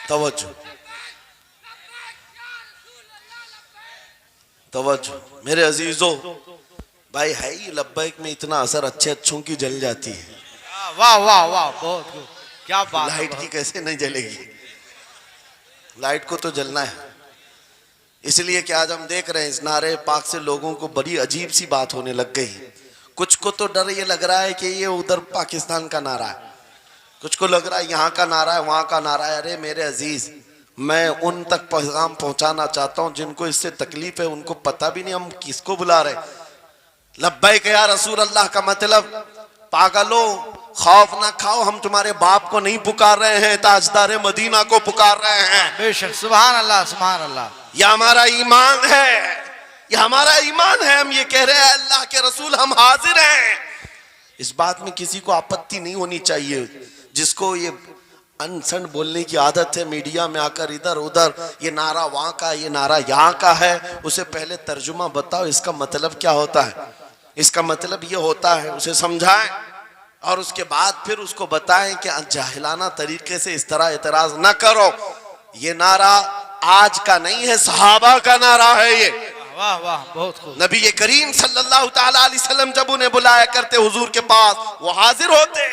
तवज्जो तवज्जो मेरे अजीजों, भाई है ही लब्बैक में इतना असर अच्छे अच्छों की जल जाती है। वाह वाह वाह, बहुत खूब, क्या बात है। लाइट की कैसे नहीं जलेगी? लाइट को तो जलना है। इसलिए कि आज हम देख रहे हैं इस नारे पाक से लोगों को बड़ी अजीब सी बात होने लग गई। कुछ को तो डर ये लग रहा है कि ये उधर पाकिस्तान का नारा है, कुछ को लग रहा है यहाँ का नारा है, वहां का नारा है। अरे मेरे अजीज, मैं उन तक पैगाम पहुंचाना चाहता हूं जिनको इससे तकलीफ है, उनको पता भी नहीं हम किसको बुला रहे। लब्बैक या रसूल अल्लाह का मतलब, पागलो खौफ ना खाओ, हम तुम्हारे बाप को नहीं पुकार रहे हैं, ताजदार मदीना को पुकार रहे हैं। बेशक, सुभान अल्लाह सुभान अल्लाह। यह हमारा ईमान है, यह हमारा ईमान है। हम ये कह रहे हैं अल्लाह के रसूल हम हाजिर हैं। इस बात में किसी को आपत्ति नहीं होनी चाहिए। जिसको ये अनसन बोलने की आदत है, मीडिया में आकर इधर उधर ये नारा वहां का, ये नारा यहाँ का है, उसे पहले तर्जुमा बताओ इसका मतलब क्या होता है। इसका मतलब ये होता है, उसे समझाएं और उसके बाद फिर उसको बताएं कि जाहिलाना तरीके से इस तरह एतराज न करो। ये नारा आज का नहीं है, सहाबा का नारा है ये। वाह वाह, बहुत खूब। नबी करीम सल्लल्लाहु ताला अलैहि वसल्लम जब उन्हें बुलाया करते हुजूर के पास, वो हाजिर होते।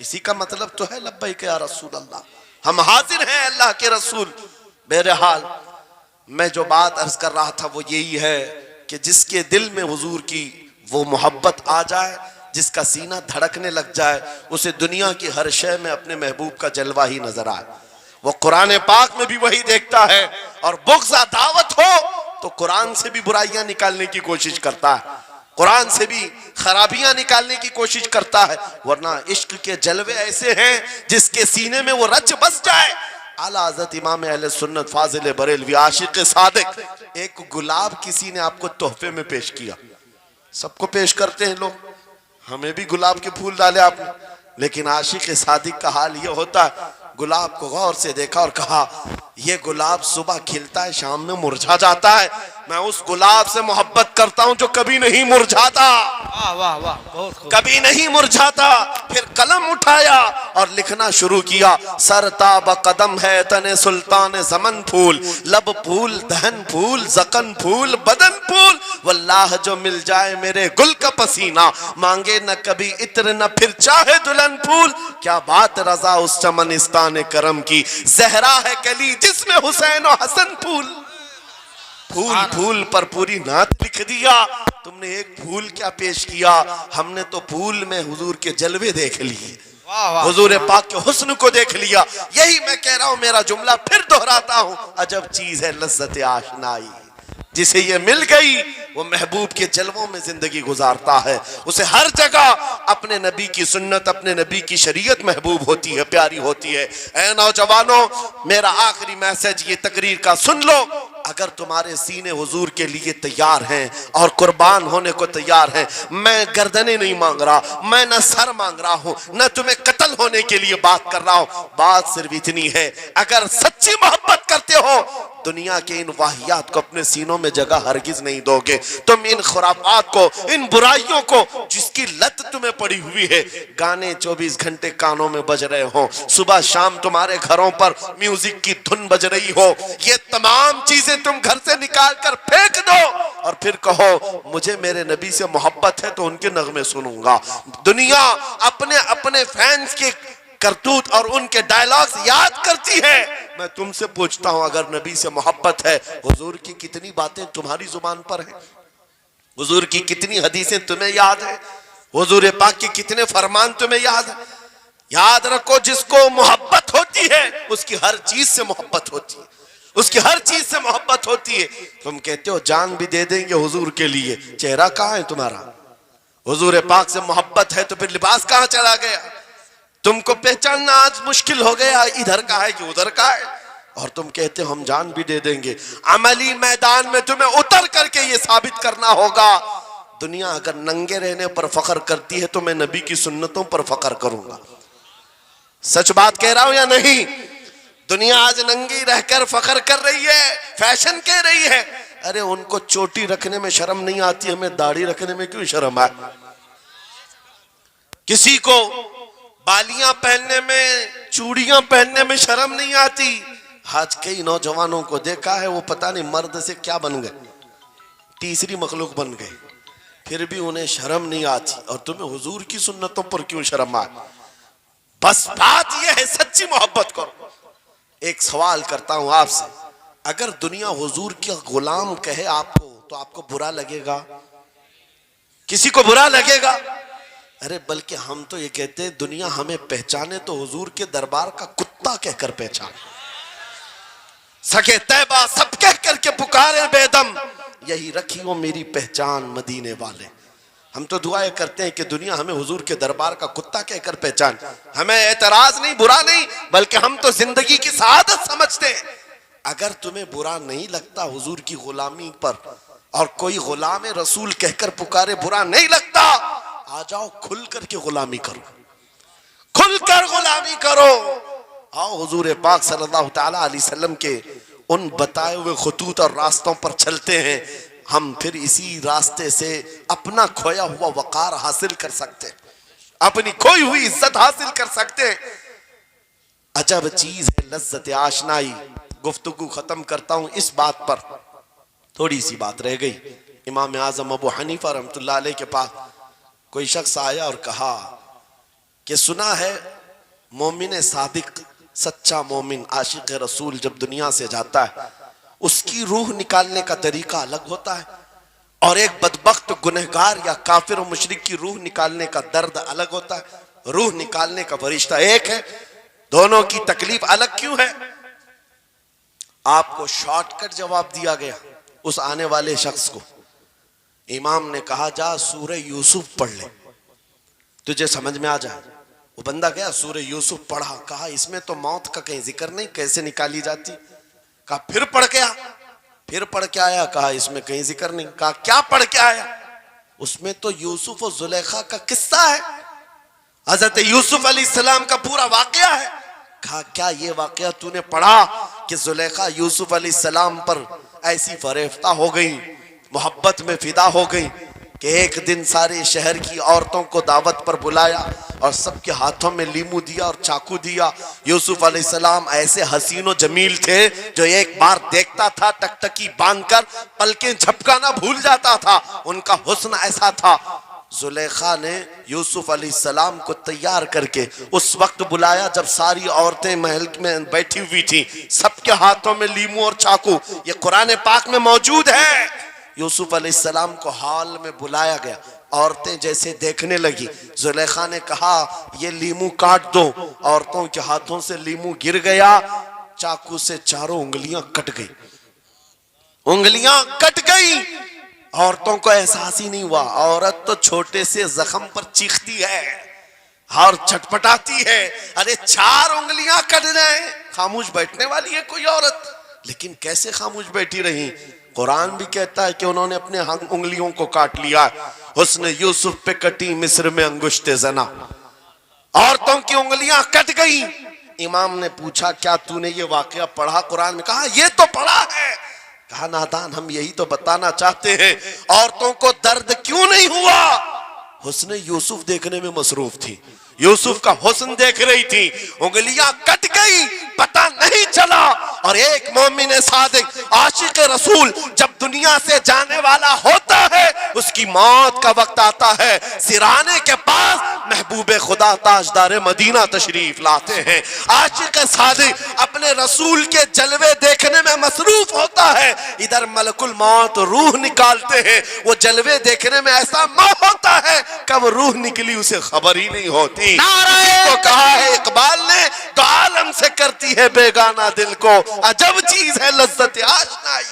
इसी का मतलब तो है लब्बैक या रसूल अल्लाह, हम हाजिर हैं अल्लाह के रसूल। बहरहाल मैं जो बात अर्ज कर रहा था वो यही है कि जिसके दिल में हुजूर की वो मोहब्बत आ जाए, जिसका सीना धड़कने लग जाए, उसे दुनिया की हर शय में अपने महबूब का जलवा ही नजर आए। वो कुरान पाक में भी वही देखता है, और बुग़्ज़ दावत हो तो कुरान से भी बुराइयां निकालने की कोशिश करता है, कुरान से भी खराबियां निकालने की कोशिश करता है। वरना इश्क के जलवे ऐसे हैं जिसके सीने में वो रच बस जाए। आला हज़रत इमाम अहले सुन्नत फाजिल बरेलवी आशिक सादिक, एक गुलाब किसी ने आपको तोहफे में पेश किया, सबको पेश करते हैं लोग, हमें भी गुलाब के फूल डाले आपने, लेकिन आशिक सादिक का हाल ये होता है, गुलाब को गौर से देखा और कहा ये गुलाब सुबह खिलता है, शाम में मुरझा जाता है। मैं उस गुलाब से मोहब्बत करता हूं जो कभी नहीं मुरझाता। वाह वाह वाह, बहुत खूब। कभी नहीं मुरझाता। फिर कलम उठाया और लिखना शुरू किया। सरताब कदम है तने सुल्तान ज़मन फूल, लब फूल दहन फूल ज़कन फूल बदन फूल, वल्लाह जो मिल जाए मेरे गुल का पसीना, मांगे न कभी इत्र न फिर चाहे दुल्हन फूल। क्या बात रजा उस चमनिस्तान करम की, जहरा है कली जिसमें हुसैन और हसन फूल। फूल फूल पर पूरी नात लिख दिया। तुमने एक फूल क्या पेश किया, हमने तो फूल में हुजूर के जलवे देख लिए, हुजूर पाक के हुस्न को देख लिया। यही मैं कह रहा हूं, मेरा जुमला फिर दोहराता हूं, अजब चीज है लज्जत आशनाई, जिसे ये मिल गई वो महबूब के जलवों में जिंदगी गुजारता है। उसे हर जगह अपने नबी की सुन्नत, अपने नबी की शरीयत महबूब होती है, प्यारी होती है। ऐ नौजवानों, मेरा आखिरी मैसेज ये तकरीर का सुन लो। अगर तुम्हारे सीने हुजूर के लिए तैयार हैं और कुर्बान होने को तैयार हैं, मैं गर्दनें नहीं मांग रहा, मैं न सर मांग रहा हूं, न तुम्हें कत्ल होने के लिए बात कर रहा हूं। बात सिर्फ इतनी है, अगर सच्ची मोहब्बत करते हो, दुनिया के इन वाहियात को अपने सीनों में जगह हरगिज नहीं दोगे। तुम इन खुराफात को, इन बुराइयों को, जिसकी लत तुम्हें पड़ी हुई है, गाने 24 घंटे कानों में बज रहे हो, सुबह शाम तुम्हारे घरों पर म्यूजिक की धुन बज रही हो, ये तमाम चीजें तुम घर से निकाल कर फेंक दो और फिर कहो मुझे मेरे नबी से मोहब्बत है तो उनके नगमे सुनूंगा। दुनिया अपने अपने फैंस के करतूत और उनके डायलॉग्स याद करती है। मैं तुमसे पूछता हूं, अगर नबी से मोहब्बत है, हुजूर की कितनी बातें तुम्हारी जुबान पर हैं, हुजूर की कितनी हदीसें तुम्हें याद है, हुजूर पाक के कितने फरमान तुम्हें याद है। याद रखो, जिसको मोहब्बत होती है उसकी हर चीज से मोहब्बत होती है, उसकी हर चीज से मोहब्बत होती है। तुम कहते हो जान भी दे देंगे हुजूर के लिए, चेहरा कहां है तुम्हारा? हुजूर पाक से मोहब्बत है तो फिर लिबास कहां चला गया? तुमको पहचानना आज मुश्किल हो गया, इधर का है कि उधर का है, और तुम कहते हो हम जान भी दे देंगे। अमली मैदान में तुम्हें उतर करके ये साबित करना होगा। दुनिया अगर नंगे रहने पर फख्र करती है तो मैं नबी की सुन्नतों पर फख्र करूंगा। सच बात कह रहा हूं या नहीं? दुनिया आज नंगी रहकर फख्र कर रही है, फैशन कह रही है। अरे उनको चोटी रखने में शर्म नहीं आती, हमें दाढ़ी रखने में क्यों शर्म आए? किसी को बालियां पहनने में, चूड़ियां पहनने में शर्म नहीं आती, आज कई नौजवानों को देखा है, वो पता नहीं मर्द से क्या बन गए, तीसरी मखलूक बन गए, फिर भी उन्हें शर्म नहीं आती। और तुम्हें हुजूर की सुन्नतों पर क्यों शर्म आए? बस बात यह है, सच्ची मोहब्बत करो। एक सवाल करता हूं आपसे, अगर दुनिया हुजूर का गुलाम कहे आपको, तो आपको बुरा लगेगा? किसी को बुरा लगेगा? अरे बल्कि हम तो ये कहते हैं, दुनिया हमें पहचाने तो हुजूर के दरबार का कुत्ता कहकर पहचाने। सके तैबा सब कह करके पुकारे बेदम, यही रखी हो मेरी पहचान मदीने वाले। हम तो दुआएं करते हैं कि दुनिया हमें हुजूर के दरबार का कुत्ता कहकर पहचान। हमें एतराज नहीं, बुरा नहीं, बल्कि हम तो जिंदगी की सआदत समझते हैं। अगर तुम्हें बुरा नहीं लगता हुजूर की गुलामी पर, और कोई गुलाम रसूल कहकर पुकारे बुरा नहीं लगता, आ जाओ खुल करके गुलामी करो, खुलकर गुलामी करो। आओ हुजूर पाक सल्लल्लाहु तआला अलैहि वसल्लम के उन बताए हुए खुतूत और रास्तों पर चलते हैं। हम फिर इसी रास्ते से अपना खोया हुआ वकार हासिल कर सकते हैं, अपनी खोई हुई इज्जत हासिल कर सकते हैं। अजब चीज है लज्जत आशनाई। गुफ्तगू खत्म करता हूं इस बात पर, थोड़ी सी बात रह गई। इमाम आजम अबू हनीफा रहमतुल्लाह अलैह के पास कोई शख्स आया और कहा कि सुना है मोमिन सादिक, सच्चा मोमिन आशिक रसूल जब दुनिया से जाता है, उसकी रूह निकालने का तरीका अलग होता है, और एक बदबख्त गुनहगार या काफिर और मुशरिक की रूह निकालने का दर्द अलग होता है। रूह निकालने का फरिश्ता एक है, दोनों की तकलीफ अलग क्यों है? आपको शॉर्टकट जवाब दिया गया उस आने वाले शख्स को। इमाम ने कहा जा सूरह यूसुफ पढ़ ले, तुझे समझ में आ जाए। वो बंदा गया, सूरह यूसुफ पढ़ा, कहा इसमें तो मौत का कहीं जिक्र नहीं, कैसे निकाली जाती? कहा फिर पढ़ के आ, फिर पढ़ के आया, कहा इसमें कहीं जिक्र नहीं। कहा क्या पढ़ के आया? उसमें तो यूसुफ और जुलेखा का किस्सा है, हजरत यूसुफ अलैहिस्सलाम का पूरा वाकया है। कहा क्या ये वाकया तूने पढ़ा कि जुलेखा यूसुफ अलैहिस्सलाम पर ऐसी फरेफ्ता हो गई, मोहब्बत में फिदा हो गई कि एक दिन सारे शहर की औरतों को दावत पर बुलाया और सबके हाथों में लीमू दिया और चाकू दिया। यूसुफ अलैहिस्सलाम ऐसे हसीनो जमील थे, जो एक बार देखता था टकटकी बांधकर पलकें झपकाना भूल जाता था, उनका हुस्न ऐसा था। जुलेखा ने यूसुफ अलैहिस्सलाम को तैयार करके उस वक्त बुलाया जब सारी औरतें महल में बैठी हुई थी, सबके हाथों में लीमू और चाकू, ये कुरान पाक में मौजूद है। यूसुफ अलैहिस्सलाम को हॉल में बुलाया गया, औरतें जैसे देखने लगी, जुलेखा ने कहा ये लीमू काट दो। औरतों के हाथों से लीमू गिर गया, चाकू से चारों उंगलियां कट गई, उंगलियां कट गई। औरतों को एहसास ही नहीं हुआ। औरत तो छोटे से जख्म पर चीखती है और छटपटाती है, अरे 4 उंगलियां कट जाए, खामोश बैठने वाली है कोई औरत? लेकिन कैसे खामोश बैठी रही? कुरान भी कहता है कि उन्होंने अपने उंगलियों को काट लिया। हुस्न यूसुफ पे कटी मिस्र में अंगुश्ते जना, औरतों की उंगलियां कट गई। इमाम ने पूछा क्या तूने ये वाकया पढ़ा कुरान में? कहा ये तो पढ़ा है। कहा नादान, हम यही तो बताना चाहते हैं, औरतों को दर्द क्यों नहीं हुआ? हुस्न यूसुफ देखने में मसरूफ थी, यूसुफ का हुस्न देख रही थी, उंगलियां कट गई, पता नहीं चला। और एक मोमिन सादिक आशिक रसूल जब दुनिया से जाने वाला होता है, उसकी मौत का वक्त आता है, सिराने के पास महबूब खुदा ताजदार मदीना तशरीफ लाते हैं। आशिक सादिक अपने रसूल के जलवे देखने में मसरूफ होता है, इधर मलकुल मौत रूह निकालते हैं। वो जलवे देखने में ऐसा मोह होता है, कब रूह निकली उसे खबर ही नहीं होती। को कहा है इकबाल ने, तो आलम से करती है बेगाना दिल को, अजब चीज है लज्जत आशनाई।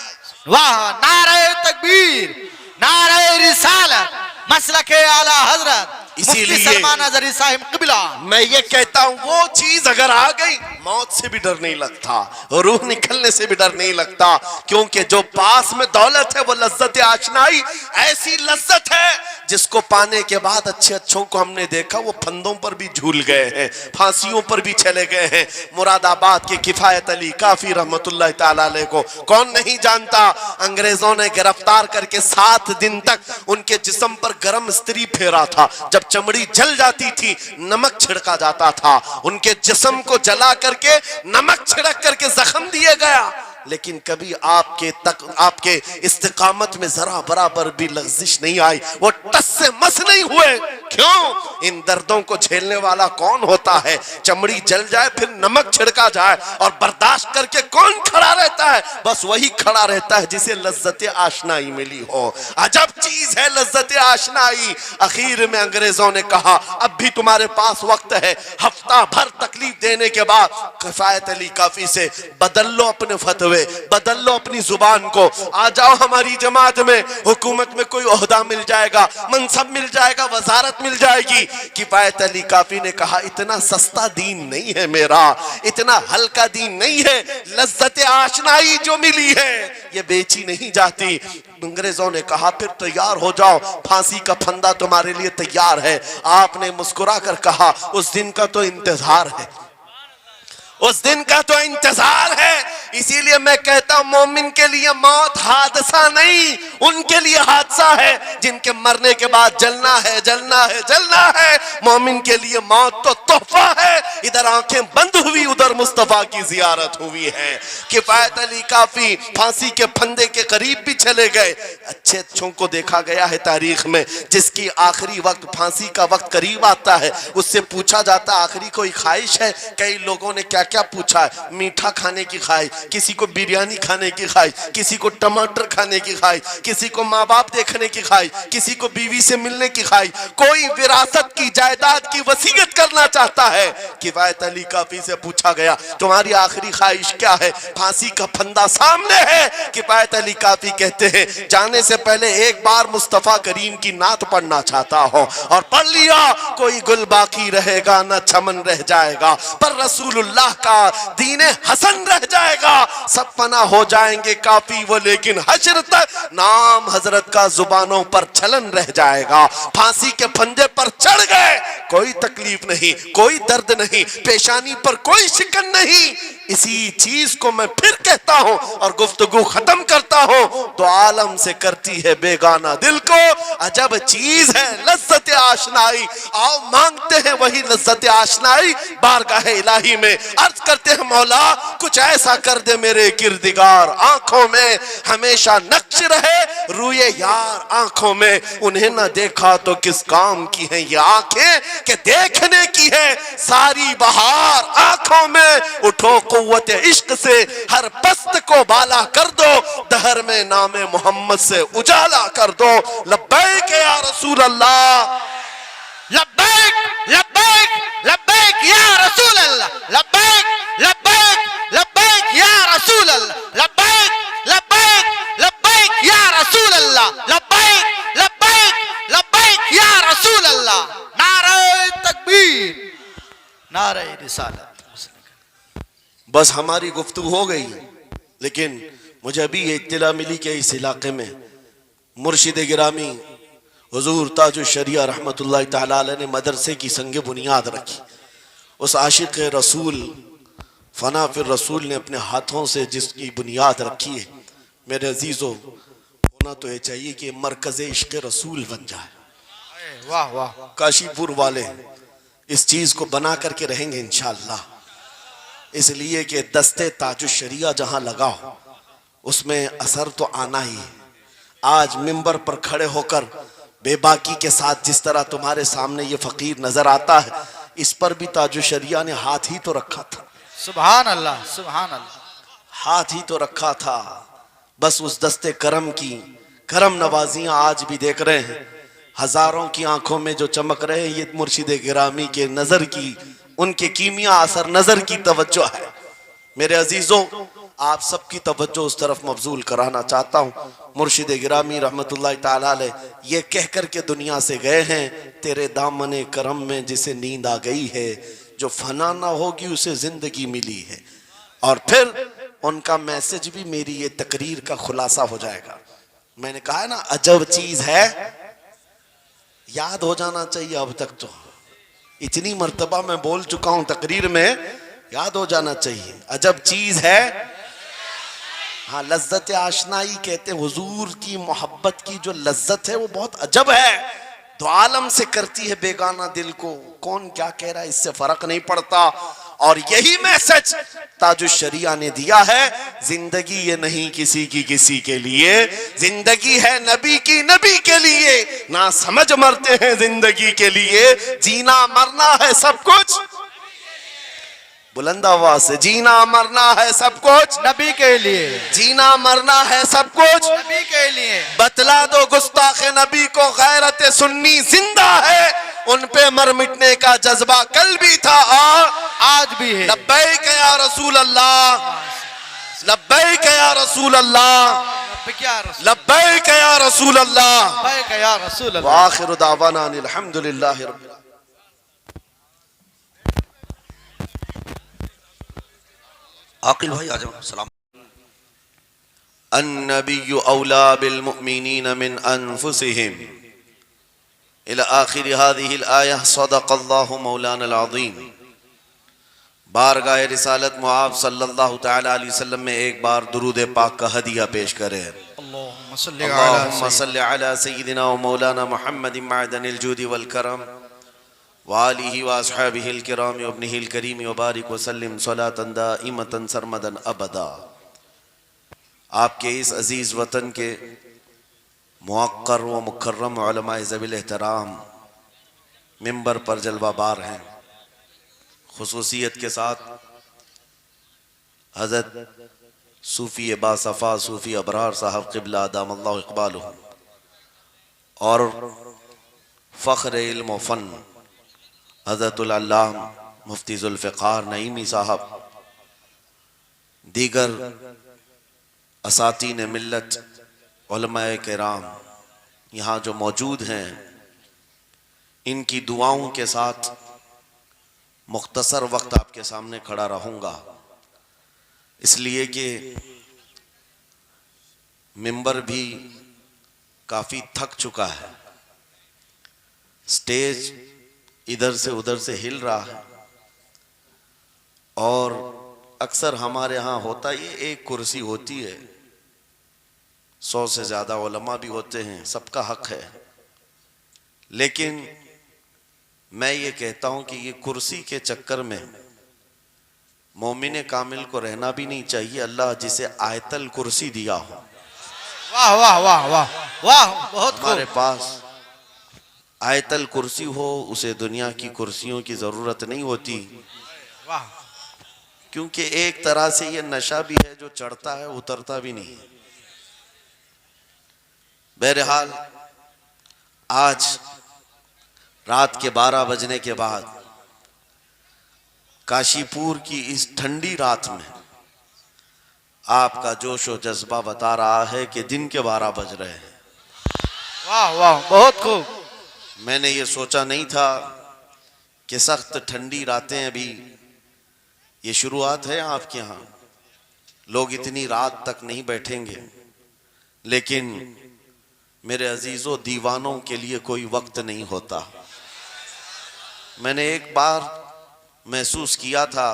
वाह, नारे तकबीर, नारे रिसालत, मसलके आला हजरत इसीलिए सलमान अज़हरी साहिब क़िबला। मैं ये कहता हूं, वो चीज अगर आ गई, मौत से भी डर नहीं लगता, रूह निकलने से भी डर नहीं लगता, क्योंकि जो पास में दौलत है वो लज्जत आशनाई ऐसी लज्जत है जिसको पाने के बाद अच्छे अच्छों को हमने देखा वो फंदों पर भी झूल गए हैं, फांसियों पर भी चले गए हैं। मुरादाबाद के किफायत अली काफी रहमतुल्लाह ताला अलैह को कौन नहीं जानता? अंग्रेजों ने गिरफ्तार करके 7 दिन तक उनके जिस्म पर गरम स्त्री फेरा था, जब चमड़ी जल जाती थी नमक छिड़का जाता था, उनके जिस्म को जला करके नमक छिड़क करके जख्म दिए गया, लेकिन कभी आपके इस्तिकामत में जरा बराबर भी लग़्ज़िश नहीं आई, वो टस से मस नहीं हुए। क्यों? इन दर्दों को झेलने वाला कौन होता है? चमड़ी जल जाए फिर नमक छिड़का जाए और बर्दाश्त करके कौन खड़ा रहता है? बस वही खड़ा रहता है जिसे लज्जत आशनाई मिली हो। अजब चीज है लज्जत आशनाई। आखिर में अंग्रेजों ने कहा अब भी तुम्हारे पास वक्त है, हफ्ता भर तकलीफ देने के बाद किफायत अली काफी से बदल लो अपने फतवे, बदल लो अपनी जुबान को, आ जाओ हमारी जमात में, हुकूमत में कोई ओहदा मिल जाएगा, मनसब मिल जाएगा, वजारत मिल जाएगी। किफायत अली काफी ने कहा इतना सस्ता दीन नहीं है मेरा, इतना हल्का दीन नहीं है, लज्जत आशनाई जो मिली है ये बेची नहीं जाती। अंग्रेजों ने कहा फिर तैयार हो जाओ, फांसी का फंदा तुम्हारे लिए तैयार है। आपने मुस्कुरा कर कहा उस दिन का तो इंतजार है, उस दिन का तो इंतजार है। इसीलिए मैं कहता हूं मोमिन के लिए मौत हादसा नहीं, उनके लिए हादसा है जिनके मरने के बाद जलना है, जलना है, जलना है। मोमिन के लिए मौत तो तोहफा है। इधर आंखें बंद हुई, उधर मुस्तफा की जियारत हुई है। किफायत अली काफी फांसी के फंदे के करीब भी चले गए। अच्छे अच्छों को देखा गया है तारीख में, जिसकी आखिरी वक्त फांसी का वक्त करीब आता है उससे पूछा जाता आखिरी कोई ख्वाहिश है? कई लोगों ने क्या क्या पूछा है, मीठा खाने की ख्वाहिश, किसी को बिरयानी खाने की ख्वाहिश, किसी को टमाटर खाने की ख्वाहिश, किसी को माँ बाप देखने की ख्वाहिश, किसी को बीवी से मिलने की ख्वाहिश, कोई विरासत की जायदाद की वसीयत करना चाहता है। किफायत अली काफी से पूछा गया तुम्हारी आखिरी ख्वाहिश क्या है? फांसी का फंदा सामने है। किफायत अली काफी कहते हैं जाने से पहले एक बार मुस्तफा करीम की नात पढ़ना चाहता हो, और पढ़ लिया कोई गुल बाकी रहेगा न चमन रह जाएगा, पर रसूलुल्लाह का दीन हसन रह जाएगा। सब फना हो जाएंगे काफी वो, लेकिन हश्र तक नाम हजरत का जुबानों पर चलन रह जाएगा। फांसी के फंदे पर चढ़ गए, कोई तकलीफ नहीं, कोई दर्द नहीं, पेशानी पर कोई शिकन नहीं। इसी चीज को मैं फिर कहता हूं और गुफ्तगू खत्म करता हूं, तो आलम से करती है बेगाना दिल को। अजब चीज है लज्जत आशनाई। आओ मांगते हैं वही लज्जत आशनाई बारगाह इलाही में, अर्ज करते हैं मौला कुछ ऐसा कर दे मेरे किरदिगार, आंखों में हमेशा नक्श रहे रूए यार आंखों में। उन्हें न देखा तो किस काम की है ये आंखें कि देखने की है सारी बहार आंखों में। उठो कुव्वत इश्क से हर पस्त को बाला कर दो, दहर में नामे मोहम्मद से उजाला कर दो। लब्बैक या रसूल अल्लाह, लब्बैक लब्बैक लब्बैक या रसूल अल्लाह, लब्बैक लब्बैक लब्बैक या रसूल अल्लाह, लब्बैक लब्बैक लब्बैक या रसूल अल्लाह, लब्बैक लब्बैक लब्बैक या रसूल अल्लाह। नारे तकबीर, नारे रिसालत। बस हमारी गुफ्तगू हो गई, लेकिन मुझे अभी ये इत्तला मिली कि इस इलाके में मुर्शिद गिरामी हुजूर ताजुल शरिया रहमतुल्लाह तआला अलैह ने मदरसे की संगे बुनियाद रखी। उस आशिक रसूल फना फिर रसूल ने अपने हाथों से जिसकी बुनियाद रखी है, मेरे अजीजों होना तो ये चाहिए कि मरकज़ इश्क़ रसूल बन जाए। वाह वाह, काशीपुर वाले इस चीज को बना करके रहेंगे इंशाअल्लाह, इसलिए कि दस्ते ताजुल शरिया जहां लगाओ उसमें असर तो आना ही है। आज मिंबर पर खड़े होकर बेबाकी के साथ जिस तरह तुम्हारे सामने ये फकीर नजर आता है, इस पर भी ताजुल शरिया ने हाथ ही तो रखा था। सुभान अल्लाह, सुभान अल्लाह, हाथ ही तो रखा था। बस उस दस्ते करम की करम नवाजियां आज भी देख रहे हैं, हजारों की आंखों में जो चमक रहे हैं, ये मुर्शिद गिरामी के नजर की, उनके कीमिया असर नजर की तवज्जो है। मेरे अजीजों आप सबकी तवज्जो उस तरफ मबजूल कराना चाहता हूँ। मुर्शिद गिरामी रहमतुल्लाह तआला अलैह ये कह कर के दुनिया से गए हैं, तेरे दामने करम में जिसे नींद आ गई है, जो फना ना होगी उसे जिंदगी मिली है। और फिर उनका मैसेज भी मेरी ये तकरीर का खुलासा हो जाएगा। मैंने कहा है ना अजब चीज है, याद हो जाना चाहिए। अब तक तो इतनी मर्तबा मैं बोल चुका हूं तकरीर में, याद हो जाना चाहिए। अजब चीज है, हाँ लज्जत आशनाई कहते हैं। हुजूर की मोहब्बत की जो लज्जत है वो बहुत अजब है। दो आलम से करती है बेगाना दिल को, कौन क्या कह रहा है इससे फर्क नहीं पड़ता। और यही मैसेज ताजुश शरिया ने दिया है, जिंदगी ये नहीं किसी के लिए, जिंदगी है नबी की नबी के लिए। ना समझ मरते हैं जिंदगी के लिए, जीना मरना है सब कुछ। बुलंद आवाज से, जीना मरना है सब कुछ नबी के लिए, जीना मरना है सब कुछ नबी के लिए। बतला दो गुस्ताखे नबी को गैरत सुन्नी जिंदा है, उन पे मर मिटने का जज्बा कल भी था और आज भी है। लब्बैक या रसूल अल्लाह, लब्बैक या रसूल अल्लाह, लब्बैक या रसूल अल्लाह, लब्बैक या रसूल अल्लाह। व आखिरु दावाना अनिल हम्दुलिल्लाहि रब्बिल आलमीन। आकिल भाई आ जाओ। सलाम। अन्नबिय्यु औला बिल मुमिनीन मिन अनफुसिहिम इला आखिर हादिहिल आयह सदक़ल्लाहु मौलाना अज़ीम। बारगाह रिसालत मुआब सल्लल्लाहु तआला अलैहि वसल्लम में एक बार दुरूद पाक का हदिया पेश करें। अल्लाहुम्मा सल्लि अला सय्यिदिना व मौलाना मुहम्मदिन मअदनिल जूदि वल करम व आलिहि व अस्हाबिहिल किराम व इब्निहिल करीम व बारिक व सल्लिम सलातन दाइमतन सरमदन अबदा। आपके इस अजीज वतन के मुअक्कर व मुकर्रम उलमाए ज़वील एहतराम मिंबर पर जलवाबार हैं। खुसूसियत के साथ हज़रत सूफ़ी बासफ़ा सूफ़ी अबरार साहब क़िबला दामल्लाहु इक़बालुहु और फ़ख्र इल्म व फ़न हज़रतुल अल्लामा मुफ्ती ज़ुल्फ़िकार नईमी साहब, दीगर असातीन मिल्लत उलमाए किराम यहाँ जो मौजूद हैं, इनकी दुआओं के साथ मुख्तसर वक्त आपके सामने खड़ा रहूँगा, इसलिए कि मिंबर भी काफ़ी थक चुका है, स्टेज इधर से उधर से हिल रहा है और अक्सर हमारे यहाँ होता ये एक कुर्सी होती है, 100 से ज़्यादा उलमा भी होते हैं, सबका हक है, लेकिन मैं ये कहता हूँ कि ये कुर्सी के चक्कर में मोमिन कामिल को रहना भी नहीं चाहिए। अल्लाह जिसे आयतल कुर्सी दिया हो, वाह वाह वाह वाह वाह, बहुत हमारे पास आयतल कुर्सी हो, उसे दुनिया की कुर्सियों की ज़रूरत नहीं होती, वाह। क्योंकि एक तरह से ये नशा भी है, जो चढ़ता है उतरता भी नहीं है। बहरहाल आज रात के 12 बजने के बाद काशीपुर की इस ठंडी रात में आपका जोश और जज्बा बता रहा है कि दिन के 12 बज रहे हैं। वाह वाह, बहुत खूब। मैंने ये सोचा नहीं था कि सख्त ठंडी रातें अभी ये शुरुआत है आपके यहाँ, लोग इतनी रात तक नहीं बैठेंगे, लेकिन मेरे अजीजों दीवानों के लिए कोई वक्त नहीं होता। मैंने एक बार महसूस किया था,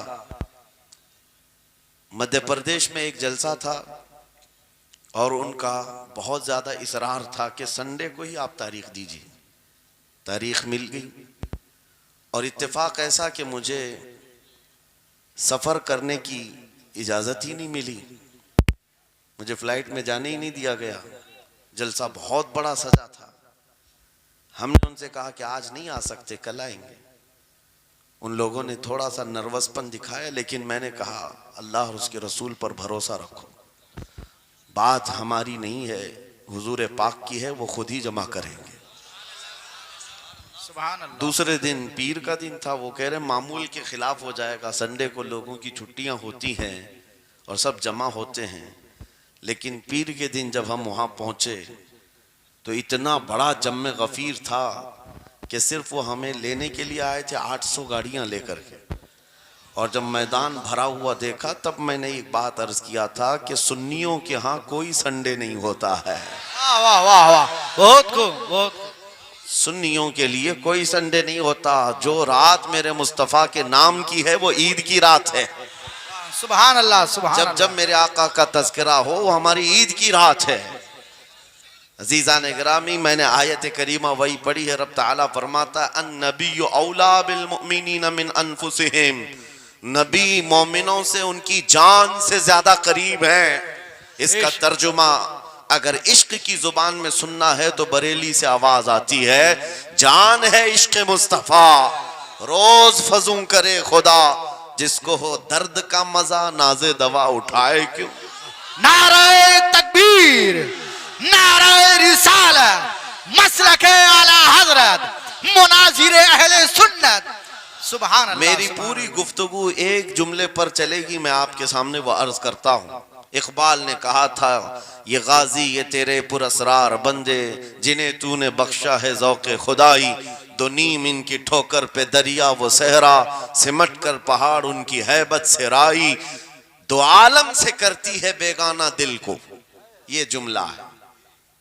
मध्य प्रदेश में एक जलसा था और उनका बहुत ज़्यादा इसरार था कि संडे को ही आप तारीख दीजिए। तारीख मिल गई और इत्तेफाक ऐसा कि मुझे सफ़र करने की इजाज़त ही नहीं मिली, मुझे फ़्लाइट में जाने ही नहीं दिया गया। जलसा बहुत बड़ा सजा था। हमने उनसे कहा कि आज नहीं आ सकते, कल आएंगे। उन लोगों ने थोड़ा सा नर्वसपन दिखाया, लेकिन मैंने कहा अल्लाह और उसके रसूल पर भरोसा रखो, बात हमारी नहीं है, हुजूर पाक की है, वो खुद ही जमा करेंगे। सुभान अल्लाह। दूसरे दिन पीर का दिन था, वो कह रहे मामूल के खिलाफ हो जाएगा, संडे को लोगों की छुट्टियां होती हैं और सब जमा होते हैं, लेकिन पीर के दिन जब हम वहाँ पहुँचे तो इतना बड़ा जम्मे गफ़ीर था कि सिर्फ वो हमें लेने के लिए आए थे 800 गाड़ियाँ लेकर के, और जब मैदान भरा हुआ देखा तब मैंने एक बात अर्ज किया था कि सुन्नियों के यहाँ कोई संडे नहीं होता है। वाह वाह वाह वाह, बहुत खूब बहुत खूब। सुन्नियों के लिए कोई संडे नहीं होता। जो रात मेरे मुस्तफ़ा के नाम की है वो ईद की रात है। सुभान अल्लाह सुभान जब अल्लाह। जब मेरे आका का तज़किरा हो वो हमारी ईद की रात है। अजीज़ान गिरामी, मैंने आयत करीमा वही पढ़ी है। रब ताला फरमाता अन नबिय्यु औला बिल मुमिनीन मिन अनफुसिहिम, नबी मोमिनों से उनकी जान से ज्यादा करीब है। इसका तर्जुमा अगर इश्क की जुबान में सुनना है तो बरेली से आवाज आती है, जान है इश्क मुस्तफा, रोज फजू करे खुदा, जिसको हो दर्द का मजा नाज़े दवा उठाए क्यों। नारे तकबीर, नारे रिसालत, मसलके आला हजरत, मुनाजिर अहले सुन्नत। सुभान अल्लाह। मेरी पूरी गुफ्तगू एक जुमले पर चलेगी, मैं आपके सामने वो अर्ज करता हूँ। इकबाल ने कहा था, ये गाजी ये तेरे पुरअसरार बंदे, जिन्हें तूने बख्शा है ज़ौक़े खुदाई, दो नीम इनकी ठोकर पे दरिया वो सहरा, सिमट कर पहाड़ उनकी हैबत से राई, दो आलम से करती है बेगाना दिल को। ये जुमला है,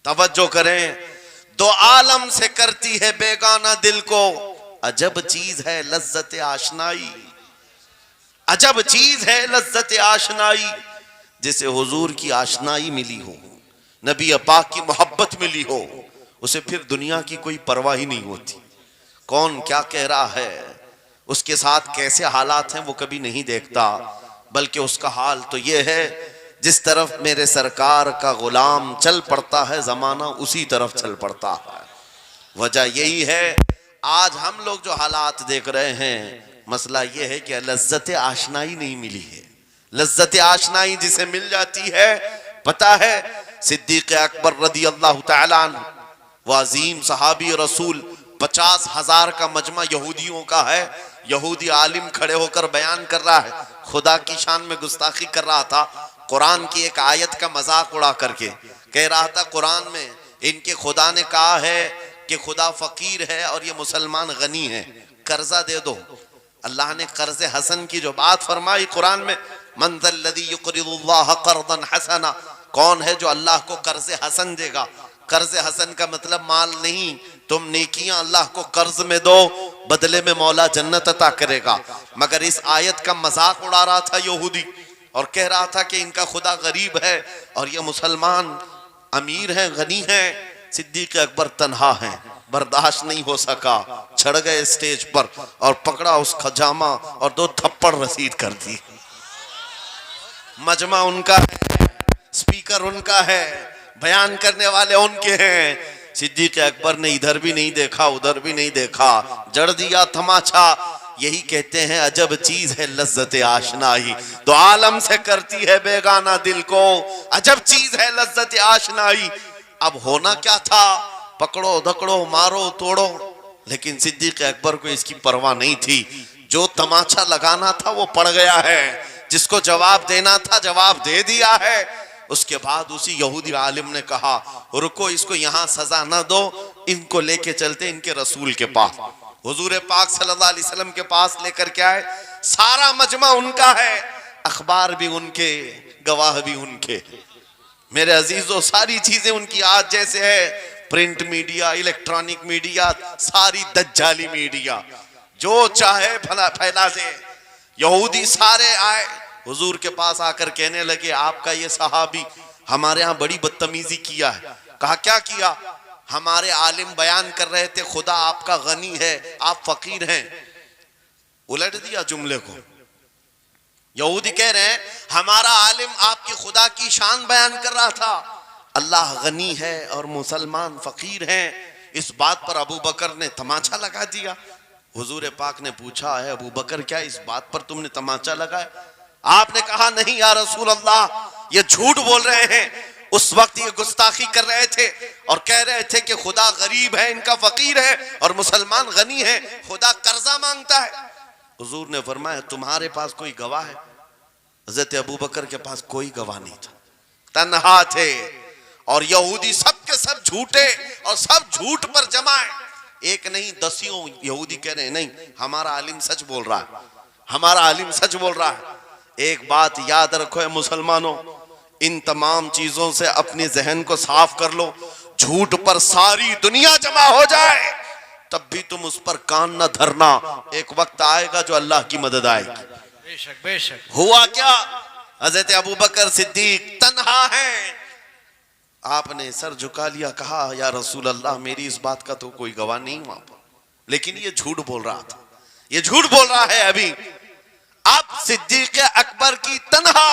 तवज्जो करें। दो आलम से करती है बेगाना दिल को, अजब चीज है लज्जत आशनाई, अजब चीज है लज्जत आशनाई। जिसे हुजूर की आशनाई मिली हो, नबी पाक की मोहब्बत मिली हो, उसे फिर दुनिया की कोई परवाह ही नहीं होती। कौन क्या कह रहा है, उसके साथ कैसे हालात हैं, वो कभी नहीं देखता, बल्कि उसका हाल तो ये है, जिस तरफ मेरे सरकार का गुलाम चल पड़ता है, जमाना उसी तरफ चल पड़ता है। वजह यही है, आज हम लोग जो हालात देख रहे हैं, मसला ये है कि लज्जत आशनाई नहीं मिली है। लज्जत आशनाई जिसे मिल जाती है, पता है, सिद्दीक़ अकबर रदी अल्लाह तआला अन्हु, वो अजीम सहाबी रसूल, 50,000 का मजमा यहूदियों का है। यहूदी आलिम खड़े होकर बयान कर रहा है, खुदा की शान में गुस्ताखी कर रहा था। कुरान की एक आयत का मजाक उड़ा करके कह रहा था, कुरान में इनके खुदा ने कहा है कि खुदा फकीर है और ये मुसलमान गनी है, कर्जा दे दो। अल्लाह ने कर्ज हसन की जो बात फरमाई कुरान में, मन ज़ल्लज़ी युक़रिज़ुल्लाह क़र्ज़न हसना, कौन है जो अल्लाह को कर्ज हसन देगा। कर्ज हसन का मतलब माल नहीं, तुम नेकियां अल्लाह को कर्ज में दो, बदले में मौला जन्नत अता करेगा। मगर इस आयत का मजाक उड़ा रहा था यहूदी और कह रहा था कि इनका खुदा गरीब है और ये मुसलमान अमीर हैं, गनी हैं। सिद्दीक़ अकबर तन्हा हैं, बर्दाश्त नहीं हो सका, चढ़ गए स्टेज पर और पकड़ा उस खजामा और 2 थप्पड़ रसीद कर दी। मजमा उनका है, स्पीकर उनका है, बयान करने वाले उनके हैं। सिद्दीक़ अकबर ने इधर भी नहीं देखा, उधर भी नहीं देखा, जड़ दिया तमाचा। यही कहते हैं, अजब चीज है लज्जत आशनाई, दो आलम से करती है बेगाना दिल को, अजब चीज है लज्जत आशनाई। अब होना क्या था, पकड़ो धकड़ो मारो तोड़ो, लेकिन सिद्दीक़ अकबर को इसकी परवाह नहीं थी। जो तमाचा लगाना था वो पड़ गया है, जिसको जवाब देना था जवाब दे दिया है। उसके बाद उसी यहूदी आलिम ने कहा, रुको, इसको यहाँ सजा ना दो, इनको लेके चलते इनके रसूल के पास। हुजूर पाक सल्लल्लाहु अलैहि वसल्लम के पास लेकर के आए। सारा मजमा उनका है, अखबार भी उनके, गवाह भी उनके। मेरे अजीजों, सारी चीजें उनकी आज जैसे है, प्रिंट मीडिया, इलेक्ट्रॉनिक मीडिया, सारी दज्जाली मीडिया, जो चाहे फैला दे। यहूदी सारे आए हुजूर के पास आकर कहने लगे, आपका ये सहाबी हमारे यहाँ बड़ी बदतमीजी किया है। कहा, क्या किया? हमारे आलिम बयान कर रहे थे खुदा आपका गनी है, आप फकीर हैं। उलट दिया जुमले को। यहूदी कह रहे हैं, हमारा आलिम आपकी खुदा की शान बयान कर रहा था, अल्लाह गनी है और मुसलमान फकीर हैं। इस बात पर अबू बकर ने तमाचा लगा दिया। हुजूर पाक ने पूछा, है अबू बकर, क्या इस बात पर तुमने तमाचा लगाया? आपने कहा, नहीं या रसूल अल्लाह, ये झूठ बोल रहे हैं। उस वक्त ये गुस्ताखी कर रहे थे और कह रहे थे कि खुदा गरीब है, इनका फकीर है, और मुसलमान गनी है, खुदा कर्जा मांगता है। हुजूर ने फरमाया, तुम्हारे पास कोई गवाह है? हज़रत अबू बकर के पास कोई गवाह नहीं था, तन्हा थे। और यहूदी सब के सब झूठे और सब झूठ पर जमाए। एक नहीं, दसियों यहूदी कह रहे हैं, नहीं, हमारा आलिम सच बोल रहा है, हमारा आलिम सच बोल रहा है। एक बात याद रखो मुसलमानों, इन तमाम चीजों से अपने जहन को साफ कर लो। झूठ पर सारी दुनिया जमा हो जाए तब भी तुम उस पर कान न धरना, एक वक्त आएगा जो अल्लाह की मदद आएगी। बेशक बेशक। हुआ क्या? हजरत अबू बकर सिद्दीक तन्हा हैं, आपने सर झुका लिया, कहा या रसूल अल्लाह मेरी इस बात का तो कोई गवाह नहीं वहां पर, लेकिन ये झूठ बोल रहा था, ये झूठ बोल रहा है। अभी अब सिद्दीक अकबर की तन्हा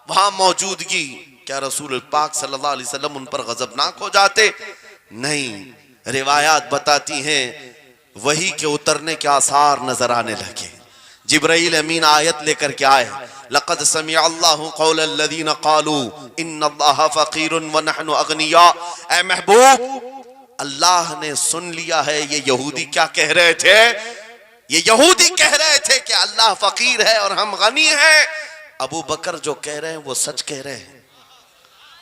वहां मौजूदगी, क्या रसूल पाक सल्लल्लाहु अलैहि वसल्लम उन पर गजबनाक हो जाते? नहीं, रिवायात बताती हैं वही के उतरने के आसार नजर आने लगे। जिब्राइल अमीन आयत लेकर के आए, लक़द समिअ अल्लाहु क़ौलल लज़ीना क़ालू इन्नल्लाहा फ़क़ीरुन व नहनु अग़निया। ऐ महबूब, अल्लाह ने सुन लिया है ये यहूदी क्या कह रहे थे। ये यहूदी कह रहे थे कि अल्लाह फकीर है और हम गनी हैं। अबू बकर जो कह रहे हैं वो सच कह रहे हैं,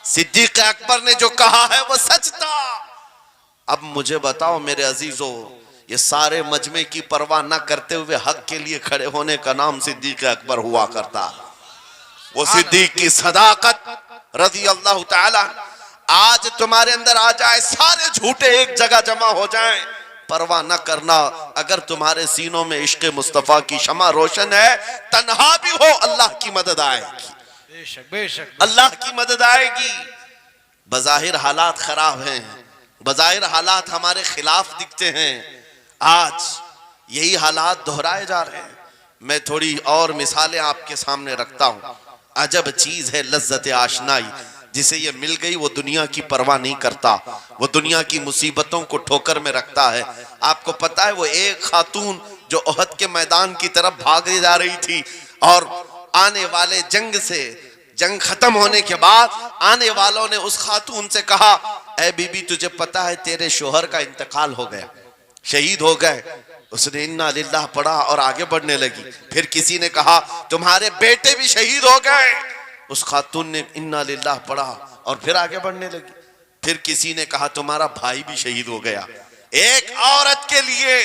सिद्दीक अकबर ने जो कहा है वो सच था। अब मुझे बताओ मेरे अजीजों, ये सारे मजमे की परवाह न करते हुए हक के लिए खड़े होने का नाम सिद्दीक अकबर हुआ करता। वो सिद्दीक की सदाकत रज़ी अल्लाह ताला आज तुम्हारे अंदर आ जाए, सारे झूठे एक जगह जमा हो जाएं, परवाह न करना। अगर तुम्हारे सीनों में इश्क़ मुस्तफ़ा की शमा रोशन है, तन्हा भी हो अल्लाह की मदद आएगी, बेशक बेशक अल्लाह की मदद आएगी। बज़ाहिर हालात खराब हैं, बज़ाहिर हालात हमारे खिलाफ दिखते हैं, आज यही हालात दोहराए जा रहे हैं। मैं थोड़ी और मिसालें आपके सामने रखता हूं। अजब चीज है लज्जत आशनाई, जिसे ये मिल गई वो दुनिया की परवाह नहीं करता, वो दुनिया की मुसीबतों को ठोकर में रखता है। आपको पता है वो एक खातून जो ओहद के मैदान की तरफ भागे जा रही थी और आने वाले जंग से, जंग खत्म होने के बाद आने वालों ने उस खातून से कहा, ऐ बीबी तुझे पता है तेरे शोहर का इंतकाल हो गया, शहीद हो गए। उसने इन्ना लिल्लाह पढ़ा और आगे बढ़ने लगी। फिर किसी ने कहा तुम्हारे बेटे भी शहीद हो गए। उस खातून ने इन्ना लिल्लाह पढ़ा और फिर आगे बढ़ने लगी। फिर किसी ने कहा तुम्हारा भाई भी शहीद हो गया। एक औरत के लिए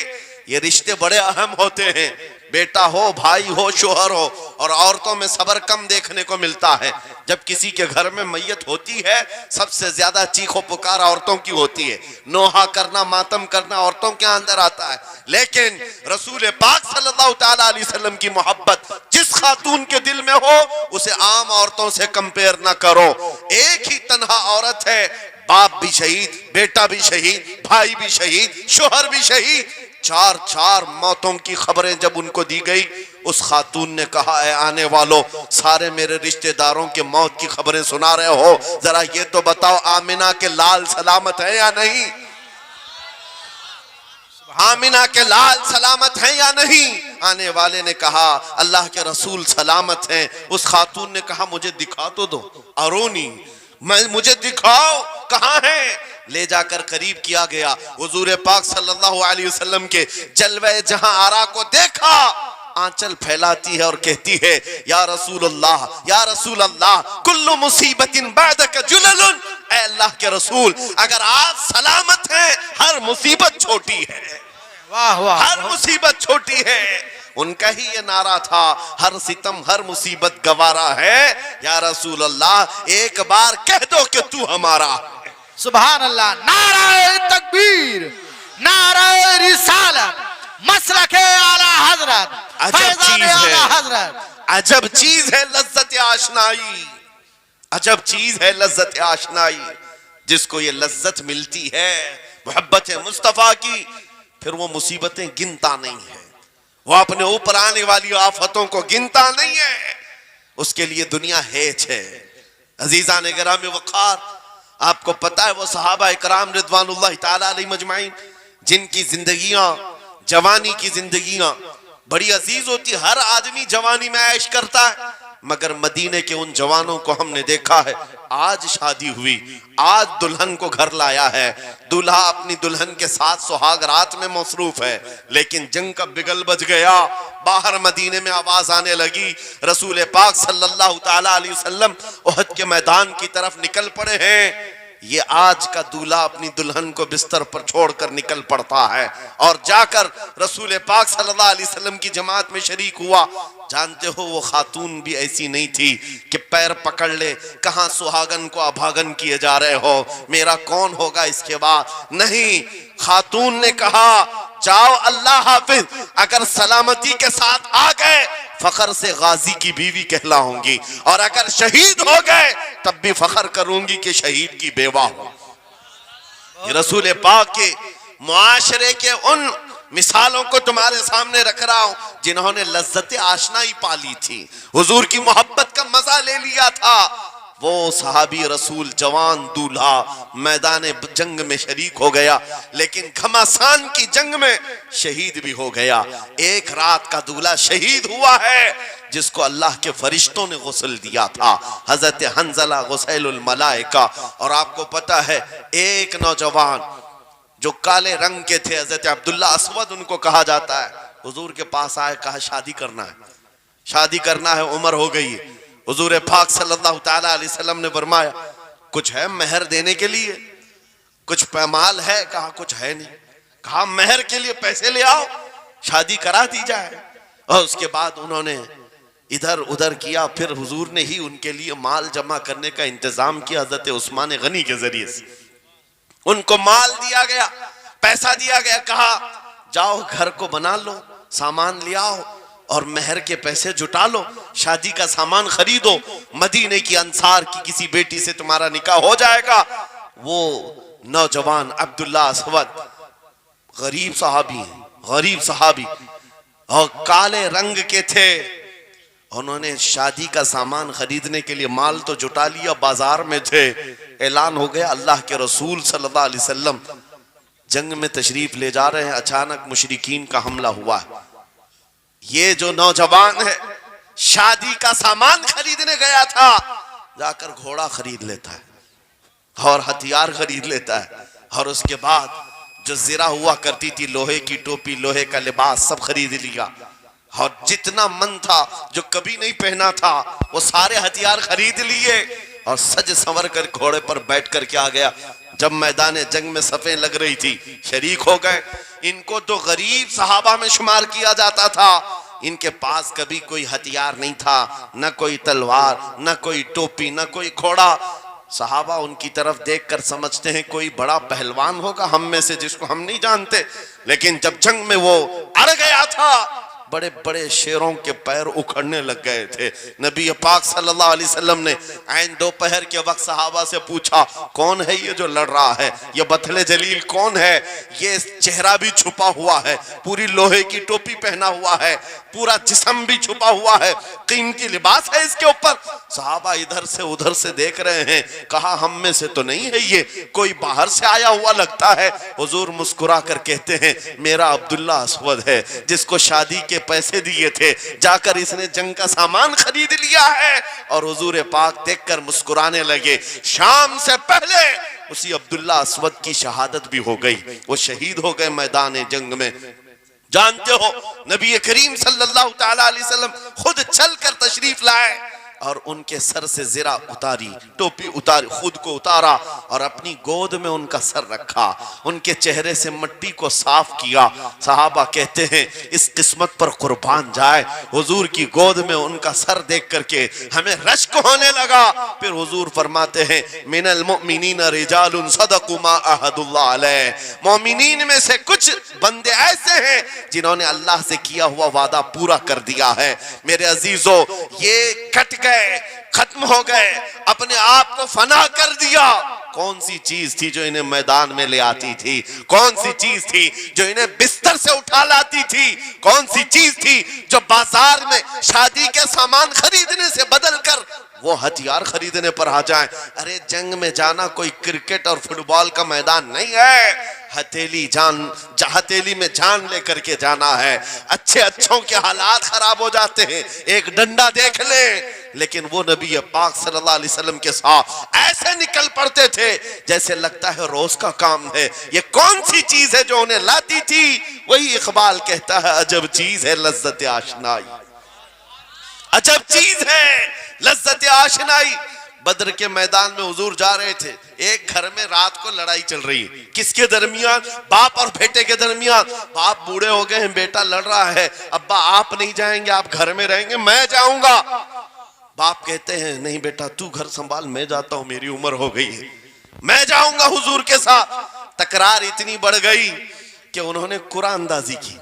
ये रिश्ते बड़े अहम होते हैं, बेटा हो, भाई हो, शोहर हो। और औरतों में सब्र कम देखने को मिलता है। जब किसी के घर में मैयत होती है, सबसे ज्यादा चीखो पुकार औरतों की होती है, नोहा करना, मातम करना औरतों के अंदर आता है। लेकिन रसूल पाक सल्लल्लाहु ताला अलैहि वसल्लम की मोहब्बत जिस खातून के दिल में हो, उसे आम औरतों से कंपेयर ना करो। एक ही तन्हा औरत है, बाप भी शहीद, बेटा भी शहीद, भाई भी शहीद, शोहर भी शहीद। चार चार मौतों की खबरें जब उनको दी गई, उस खातून ने कहा, है आने वालों, सारे मेरे रिश्तेदारों के मौत की खबरें सुना रहे हो, जरा ये तो बताओ आमिना के लाल सलामत है या नहीं? आमिना के लाल सलामत हैं या नहीं? आने वाले ने कहा अल्लाह के रसूल सलामत हैं। उस खातून ने कहा मुझे दिखा तो दो, अरोनी, मुझे दिखाओ कहाँ है। ले जाकर करीब किया गया, हुजूर पाक सल्लल्लाहु अलैहि वसल्लम के जलवे जहां आरा को देखा, आंचल फैलाती है और कहती है या रसूल अल्लाह, या रसूल अल्लाह, कुल्लु मुसीबतिन बादक जुललुन। ऐ अल्लाह के रसूल, अगर आप सलामत हैं, हर मुसीबत छोटी है। वाह वाह, हर मुसीबत छोटी है। उनका ही ये नारा था, हर सितम हर मुसीबत गवारा है। या रसूल अल्लाह, एक बार कह दो कि तू हमारा। सुभान अल्लाह। नाराए तकबीर, नाराए रिसालत, मसलके आला हजरत, अजब चीज है, आला हजरत। अजब चीज है लज्जत आशनाई, अजब चीज है लज्जत आशनाई। जिसको ये लज्जत मिलती है मोहब्बत मुस्तफा की, फिर वो मुसीबतें गिनता नहीं है, वो अपने ऊपर आने वाली आफतों को गिनता नहीं है। उसके लिए दुनिया हेच है। अजीजा ने गिरामी वक़ार, आपको पता है वो सहाबा इकराम रिदवानुल्लाह ताला अलैहिम अजमाइन, जिनकी जिंदगियां, जवानी की जिंदगियां बड़ी अजीज होती। हर आदमी जवानी में ऐश करता है, मगर मदीने के उन जवानों को हमने देखा है, आज शादी हुई, आज दुल्हन को घर लाया है, दूल्हा अपनी दुल्हन के साथ सुहाग रात में मसरूफ है, लेकिन जंग का बिगल बज गया। बाहर मदीने में आवाज आने लगी, रसूल पाक सल्लल्लाहु ताला अलैहि वसल्लम ओहद के मैदान की तरफ निकल पड़े हैं। ये आज का दूल्हा अपनी दुल्हन को बिस्तर पर छोड़कर निकल पड़ता है और जाकर रसूल पाक सल्लल्लाहु अलैहि वसल्लम की जमात में शरीक हुआ। जानते हो वो खातून भी ऐसी नहीं थी कि पैर पकड़ ले, कहां सुहागन को अभागन किए जा रहे हो, मेरा कौन होगा इसके बाद। नहीं, खातून ने कहा जाओ अल्लाह हाफिज, अगर सलामती के साथ आ गए फखर से गाजी की बीवी कहलाऊंगी, और अगर शहीद हो गए तब भी फखर करूंगी कि शहीद की बेवा हो। रसूल पाक के मुआशरे के उन मिसालों को तुम्हारे सामने रख रहा हूं जिन्होंने लज्जत आशनाई पाली थी, हुजूर की मोहब्बत का मजा ले लिया था। वो सहाबी रसूल जवान दूल्हा मैदान जंग में शरीक हो गया, लेकिन घमासान की जंग में शहीद भी हो गया। एक रात का दूल्हा शहीद हुआ है जिसको अल्लाह के फरिश्तों ने गुस्ल दिया था, हजरत हंजला गुसैलुल मलाइका। और आपको पता है एक नौजवान जो काले रंग के थे, हजरत अब्दुल्ला असवद उनको कहा जाता है, हुजूर के पास आए, कहा शादी करना है, शादी करना है, उम्र हो गई है। हुजूर पाक सल्लल्लाहु ताला अलैहि वसल्लम ने फरमाया कुछ है मेहर देने के लिए, कुछ पैमाल है? कहा कुछ है नहीं। कहा मेहर के लिए पैसे ले आओ, शादी करा दी जाए। और उसके बाद उन्होंने इधर उधर किया, फिर हुजूर ने ही उनके लिए माल जमा करने का इंतजाम किया। हजरत उस्मान गनी के जरिए से उनको माल दिया गया, पैसा दिया गया, कहा जाओ घर को बना लो, सामान ले आओ और मेहर के पैसे जुटा लो, शादी का सामान खरीदो, मदीने की अंसार की किसी बेटी से तुम्हारा निकाह हो जाएगा। वो नौजवान अब्दुल्ला असवद गरीब सहाबी हैं, गरीब सहाबी और काले रंग के थे। उन्होंने शादी का सामान खरीदने के लिए माल तो जुटा लिया, बाजार में थे, ऐलान हो गया अल्लाह के रसूल सल्लल्लाहु अलैहि वसल्लम जंग में तशरीफ ले जा रहे हैं, अचानक मुशरिकीन का हमला हुआ है। ये जो नौजवान है शादी का सामान खरीदने गया था, जाकर घोड़ा खरीद लेता है और हथियार खरीद लेता है, और उसके बाद जो जिरा हुआ करती थी, लोहे की टोपी, लोहे का लिबास, सब खरीद लिया। और जितना मन था जो कभी नहीं पहना था वो सारे हथियार खरीद लिए और सज संवर कर घोड़े पर बैठ कर के आ गया। जब मैदान जंग में सफें लग रही थी, शरीक हो गए। इनको तो गरीब सहाबा में शुमार किया जाता था, इनके पास कभी कोई हथियार नहीं था, न कोई तलवार, न कोई टोपी, न कोई घोड़ा। सहाबा उनकी तरफ देखकर समझते हैं कोई बड़ा पहलवान होगा हम में से जिसको हम नहीं जानते, लेकिन जब जंग में वो अड़ गया था, बड़े बड़े शेरों के पैर उखड़ने लग गए थे। नबी पाक सल्लल्लाहु अलैहि वसल्लम ने ऐन दोपहर के वक्त सहाबा से पूछा कौन है ये जो लड़ रहा है, ये बथले जलील कौन है? ये चेहरा भी छुपा हुआ है, पूरी लोहे की टोपी पहना हुआ है, पूरा जिस्म भी छुपा हुआ है, कीमती लिबास है इसके ऊपर। सहाबा इधर से उधर से देख रहे हैं, कहा हम में से तो नहीं है ये, कोई बाहर से आया हुआ लगता है। हुजूर मुस्कुरा कर कहते हैं मेरा अब्दुल्ला असवद है, जिसको शादी के पैसे दिए थे, जाकर इसने जंग का सामान खरीद लिया है। और हुजूर पाक देखकर मुस्कुराने लगे। शाम से पहले उसी अब्दुल्ला असवद की शहादत भी हो गई, वो शहीद हो गए मैदान जंग में। जानते हो नबी करीम सल्लल्लाहु ताला अलैहि वसल्लम खुद चलकर तशरीफ लाए और उनके सर से जिरा उतारी, टोपी उतारी, खुद को उतारा और अपनी गोद में उनका सर रखा, उनके चेहरे से मिट्टी को साफ किया। सहाबा कहते हैं इस किस्मत पर कुर्बान जाए, हुजूर की गोद में उनका सर देख करके हमें रश्क होने लगा। फिर हुजूर फरमाते हैं मिनल मुमिनीन रिजालुन सदकु मा अहदुल्लाह अलैह, मोमिनीन में से कुछ बंदे ऐसे हैं जिन्होंने अल्लाह से किया हुआ वादा पूरा कर दिया है। मेरे अजीजों, ये कट गए, खत्म हो गए, अपने आप को फना कर दिया। कौन सी चीज थी जो इन्हें मैदान में ले आती थी? कौन सी चीज थी जो इन्हें बिस्तर से उठा लाती थी? कौन सी चीज थी जो बाजार में शादी के सामान खरीदने से बदलकर वो हथियार खरीदने पर आ जाए? अरे जंग में जाना कोई क्रिकेट और फुटबॉल का मैदान नहीं है, हथेली में जान लेकर के जाना है। अच्छे अच्छों के हालात खराब हो जाते हैं, एक डंडा देख ले, लेकिन वो नबी पाक सल्लल्लाहु अलैहि वसल्लम के साथ ऐसे निकल पड़ते थे जैसे लगता है रोज का काम है। ये कौन सी चीज है जो उन्हें लाती थी? वही इकबाल कहता है अजब चीज है लज्जत आशनाई, अजब चीज है लज्जत आशनाई। बद्र के मैदान में हुजूर जा रहे थे, एक घर में रात को लड़ाई चल रही है। किसके दरमियान? बाप और बेटे के दरमियान। बाप बूढ़े हो गए हैं, बेटा लड़ रहा है, अब्बा आप नहीं जाएंगे, आप घर में रहेंगे, मैं जाऊंगा। बाप कहते हैं नहीं बेटा तू घर संभाल, मैं जाता हूं, मेरी उम्र हो गई है, मैं जाऊंगा हुजूर के साथ। तकरार इतनी बढ़ गई कि उन्होंने कुरान अंदाजी की,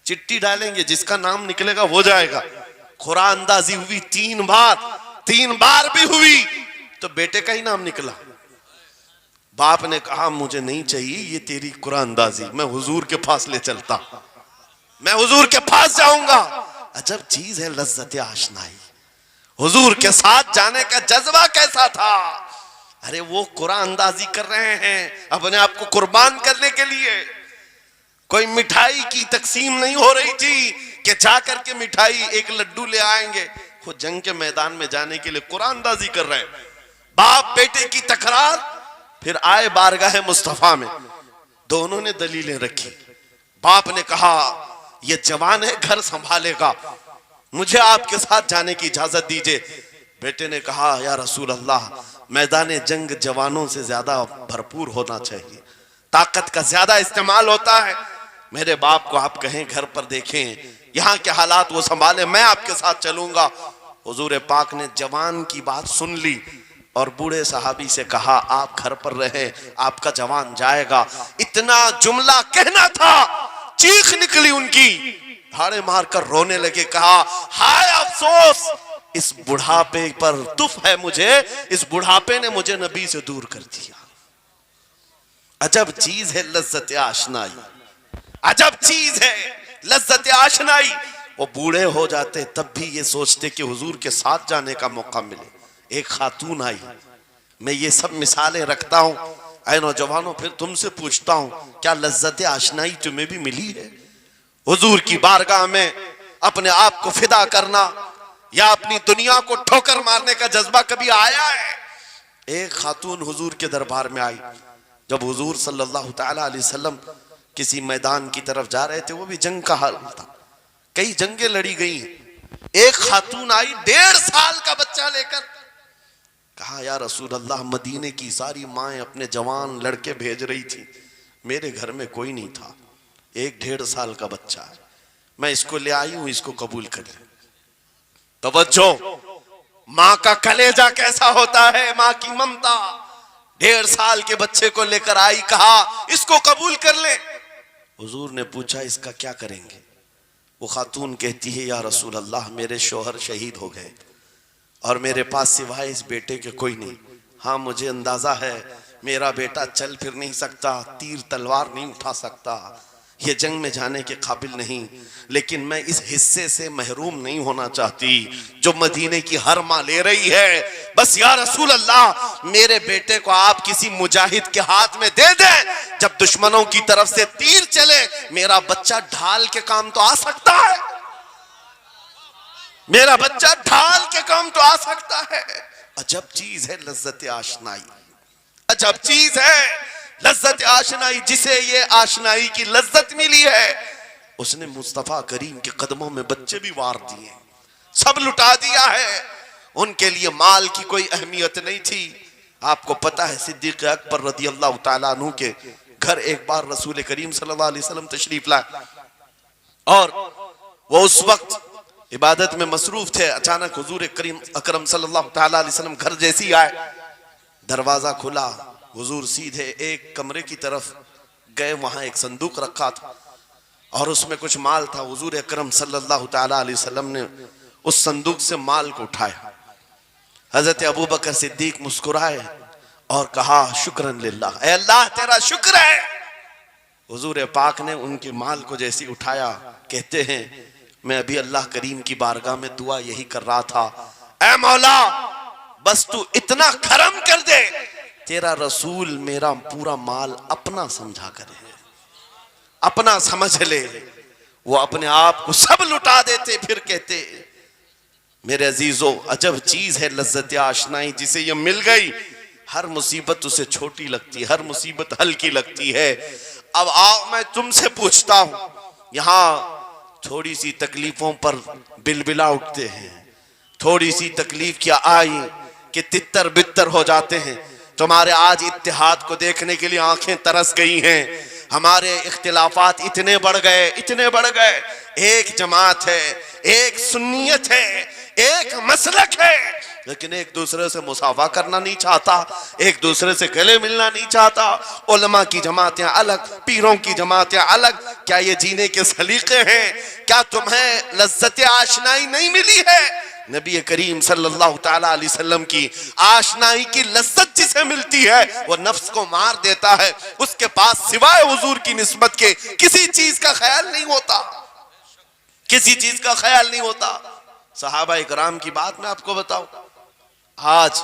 चिट्ठी डालेंगे, जिसका नाम निकलेगा वो जाएगा। कुरान अंदाजी हुई 3 बार भी हुई तो बेटे का ही नाम निकला। बाप ने कहा मुझे नहीं चाहिए ये तेरी कुरान अंदाजी, मैं हुजूर के पास ले चलता, मैं हुजूर के पास जाऊंगा। अजब चीज है लज्जत आशनाई। हुजूर के साथ जाने का जज्बा कैसा था। अरे वो कुरान अंदाजी कर रहे हैं अपने आप को कुर्बान करने के लिए। कोई मिठाई की तकसीम नहीं हो रही थी कि जाकर के मिठाई एक लड्डू ले आएंगे। वो जंग के मैदान में जाने के लिए कुरान अंदाजी कर रहे हैं। बाप बेटे की तकरार, फिर आए बारगाह मुस्तफा में, दोनों ने दलीलें रखी। बाप ने कहा ये जवान है, घर संभालेगा, मुझे आपके साथ जाने की इजाजत दीजिए। बेटे ने कहा या रसूल अल्लाह, मैदान जंग जवानों से ज्यादा भरपूर होना चाहिए, ताकत का ज्यादा इस्तेमाल होता है। मेरे बाप को आप कहें घर पर देखें, यहाँ के हालात वो संभाले, मैं आपके साथ चलूंगा। हुजूर पाक ने जवान की बात सुन ली और बूढ़े सहाबी से कहा आप घर पर रहे, आपका जवान जाएगा। इतना जुमला कहना था, चीख निकली उनकी, धाड़े मारकर रोने लगे। कहा हाय अफसोस, इस बुढ़ापे पर तुफ है मुझे, इस बुढ़ापे ने मुझे नबी से दूर कर दिया। अजब चीज है लज्जत आशनाई, अजब चीज है लज्जत आशनाई। वो बूढ़े हो जाते तब भी ये सोचते कि हुजूर के साथ जाने का मौका मिले। एक खातून आई, मैं ये सब मिसालें रखता हूं। ऐ नौजवानों, फिर तुमसे पूछता हूं, क्या लज्जत आशनाई तुम्हें भी मिली है? हुजूर की बारगाह में अपने आप को फिदा करना या अपनी दुनिया को ठोकर मारने का जज्बा कभी आया है? एक खातून हुजूर के दरबार में आई। जब हुजूर सल्लल्लाहु तआला अलैहि वसल्लम किसी मैदान की तरफ जा रहे थे, वो भी जंग का हाल था, कई जंगें लड़ी गई। एक खातून आई 1.5 साल का बच्चा लेकर, कहा या रसूल अल्लाह, मदीने की सारी माएं अपने जवान लड़के भेज रही थी, मेरे घर में कोई नहीं था, एक 1.5 साल का बच्चा है, मैं इसको ले आई हूं, इसको कबूल कर ले। तवज्जो, मां का कलेजा कैसा होता है, मां की ममता। 1.5 साल के बच्चे को लेकर आई, कहा इसको कबूल कर ले। हुजूर ने पूछा इसका क्या करेंगे? वो खातून कहती है या रसूल अल्लाह, मेरे शोहर शहीद हो गए और मेरे पास सिवाय इस बेटे के कोई नहीं। हाँ, मुझे अंदाजा है मेरा बेटा चल फिर नहीं सकता, तीर तलवार नहीं उठा सकता, ये जंग में जाने के काबिल नहीं, लेकिन मैं इस हिस्से से महरूम नहीं होना चाहती जो मदीने की हर मां ले रही है। बस या रसूल अल्लाह, मेरे बेटे को आप किसी मुजाहिद के हाथ में दे दें, जब दुश्मनों की तरफ से तीर चले मेरा बच्चा ढाल के काम तो आ सकता है, मेरा बच्चा ढाल के काम तो आ सकता है। अजब चीज है लज्जत आशनाई, अजब चीज है लज्जत आशनाई। जिसे ये आशनाई की लज्जत मिली है, उसने मुस्तफा करीम के कदमों में बच्चे भी वार दिए, सब लुटा दिया है। उनके लिए माल की कोई अहमियत नहीं थी। आपको पता है सिद्दीक अकबर रज़ी अल्लाह तआला अन्हु के घर एक बार रसूल करीम सल्लल्लाहु अलैहि वसल्लम तशरीफ लाए और वो उस वक्त इबादत में मसरूफ थे। अचानक हुजूर करीम अकरम सल्लल्लाहु तआला अलैहि वसल्लम घर जैसे ही आए, दरवाजा खुला, हुजूर सीधे एक कमरे की तरफ गए, वहां एक संदूक रखा था और उसमें कुछ माल था। हुजूर अकरम सल्लल्लाहु तआला अलैहि वसल्लम ने उस संदूक से माल को उठाया। हजरत अबू बकर सिद्दीक मुस्कुराए और कहा शुक्रन लिल्लाह, ऐ अल्लाह तेरा शुक्र है। हुजूर पाक ने उनके माल को जैसे उठाया, कहते हैं मैं अभी अल्लाह करीम की बारगाह में दुआ यही कर रहा था, ऐ मौला बस तू इतना करम कर दे, तेरा रसूल मेरा पूरा माल अपना समझा करे, अपना समझ ले। वो अपने आप को सब लुटा देते, फिर कहते मेरे अजीजों, अजब चीज है लज्जत आशनाई। जिसे ये मिल गई, हर मुसीबत उसे छोटी लगती है, हर मुसीबत हल्की लगती है। अब आओ मैं तुमसे पूछता हूं, यहां थोड़ी सी तकलीफों पर बिलबिला उठते हैं, थोड़ी सी तकलीफ क्या आई कि तितर बितर हो जाते हैं। तुम्हारे आज इत्तेहाद को देखने के लिए आंखें तरस गई हैं। हमारे इख्तिलाफात इतने बढ़ गए, इतने बढ़ गए। एक जमात है, एक सुन्नियत है, एक मसलक है, लेकिन एक दूसरे से मुसाफा करना नहीं चाहता, एक दूसरे से गले मिलना नहीं चाहता। उलमा की जमातें अलग, पीरों की जमातें अलग। क्या ये जीने के सलीके हैं? क्या तुम्हें लज्जत आशनाई नहीं मिली है? नबी करीम सल्लल्लाहु ताला अलैहि वसल्लम की आशनाई की लज्जत जिसे मिलती है वो नफ्स को मार देता है। उसके पास सिवाय हुजूर की निस्बत के किसी चीज का ख्याल नहीं होता, किसी चीज का ख्याल नहीं होता। सहाबा इकराम की बात मैं आपको बताऊं, आज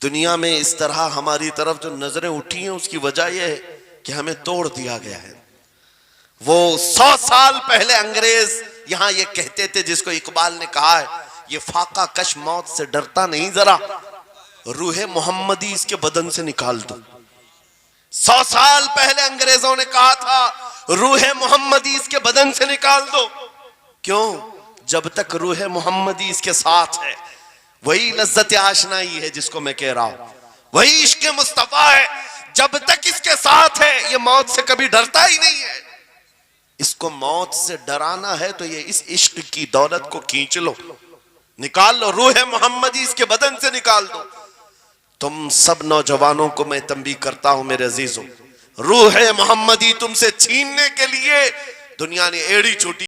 दुनिया में इस तरह हमारी तरफ जो नजरें उठी हैं उसकी वजह यह है कि हमें तोड़ दिया गया है। वो 100 साल पहले अंग्रेज यहां ये कहते थे, जिसको इकबाल ने कहा है, ये फाका कश मौत से डरता नहीं जरा, रूहे मोहम्मदी इसके बदन से निकाल दो। 100 साल पहले अंग्रेजों ने कहा था रूहे मोहम्मदी इसके बदन से निकाल दो। क्यों? जब तक रूहे मोहम्मदी इसके साथ है, वही लज्जत आशनाई है जिसको मैं कह रहा हूं, वही इश्क मुस्तफा है। जब तक इसके साथ है ये मौत से कभी डरता ही नहीं है। इसको मौत से डराना है तो ये इस इश्क की दौलत को खींच लो, निकाल लो, रूह मोहम्मदी इसके बदन से निकाल दो। तुम सब नौजवानों को मैं तंबीह करता हूं मेरे अजीजों, रूह मोहम्मदी तुमसे छीनने के लिए दुनिया ने एड़ी चोटी